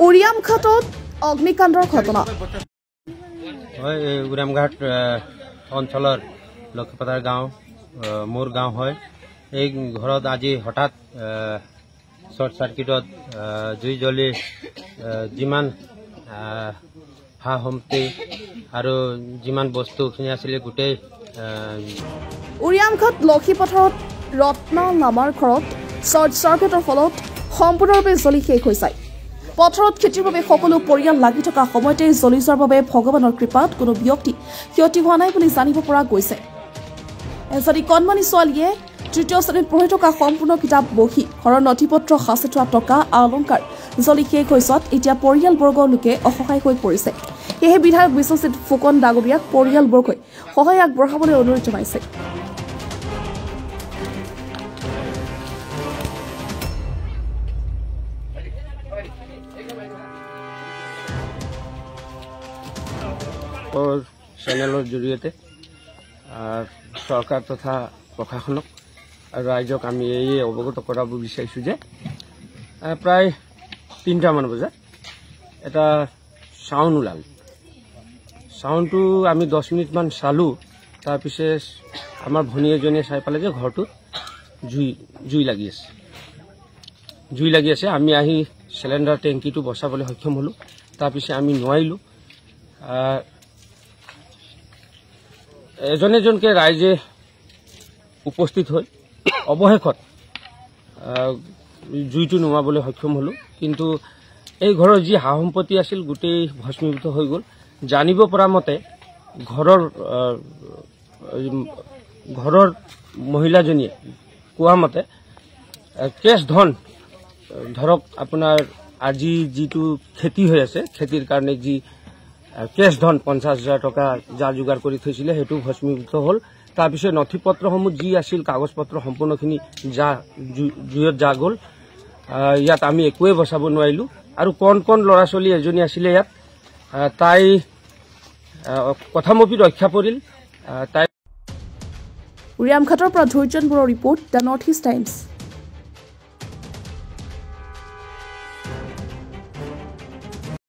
উৰিয়ামঘাটত অগ্নিকাণ্ডৰ ঘটনা হয় উৰিয়ামঘাট অঞ্চলৰ লক্ষীপথাৰ গাঁও মোৰ গাঁও হয় এই ঘৰত আজি হঠাৎ শৰ্ট সাৰ্কিটত জুই জ্বলি যিমান সা সম্পত্তি আৰু যিমান বস্তুখিনি আছিল গোটেই উৰিয়ামঘাট লক্ষীপথাৰত ৰত্ন নামৰ ঘৰত শৰ্ট সাৰ্কিটৰ ফলত সম্পূৰ্ণৰূপে জ্বলি শেষ হৈছে পথাৰত খেতিৰ বাবে সকলো পৰিয়াল লাগি থকা সময়তে জ্বলি যোৱাৰ বাবে ভগৱানৰ কৃপাত কোনো ব্যক্তি ক্ষতি হোৱা নাই বুলি জানিব পৰা গৈছে এজনী কণমানি ছোৱালীয়ে তৃতীয় শ্ৰেণীত পঢ়ি থকা সম্পূৰ্ণ কিতাপ বহি ঘৰৰ নথিপত্ৰ সাঁচি থোৱা টকা অলংকাৰ জ্বলি শেষ হৈছত এতিয়া পৰিয়ালবৰ্গৰ লোকে অসহায় হৈ পৰিছে সেয়েহে বিধায়ক বিশ্বজিৎ ফুকন ডাঙৰীয়াক পৰিয়ালবৰ্গই সহায় আগবঢ়াবলৈ অনুৰোধ জনাইছে চেনেলৰ জৰিয়তে চৰকাৰ তথা প্ৰশাসনক আৰু ৰাইজক আমি এই অৱগত কৰাব বিচাৰিছোঁ যে প্ৰায় ৩টামান বজাত এটা চাউণ্ড ওলাল চাউণ্ডটো আমি 10 মিনিটমান চালোঁ তাৰপিছত আমাৰ ভনী এজনীয়ে চাই পালে যে ঘৰটোত জুই লাগি আছে আমি আহি চিলিণ্ডাৰ টেংকিটো বচাবলৈ সক্ষম হ'লোঁ তাৰপিছত আমি নোৱাৰিলোঁ এজন এজনকে ৰাইজে উপস্থিত হৈ অৱশেষত জুইটো নুমাবলৈ সক্ষম হ'লোঁ কিন্তু এই ঘৰৰ যি সা সম্পত্তি আছিল গোটেই ভস্মীভূত হৈ গ'ল জানিব পৰা মতে ঘৰৰ মহিলাজনীয়ে কোৱা মতে কেছ ধন ধৰক আপোনাৰ আজি যিটো খেতি হৈ আছে খেতিৰ কাৰণে যি কেছ ধন 50,000 টকা যা যোগাৰ কৰি থৈছিলে সেইটো ভস্মীভূত হ'ল তাৰপিছত নথিপত্ৰসমূহ যি আছিল কাগজপত্ৰ সম্পূৰ্ণখিনি জুইত যা গ'ল ইয়াত আমি একোৱে বচাব নোৱাৰিলোঁ আৰু কণ ল'ৰা ছোৱালী এজনী আছিলে ইয়াত তাই কথামপি ৰক্ষা পৰিল তাই উৰিয়ামঘাটৰ পৰা ধৈৰ্যন বৰুৱাৰ report the north east times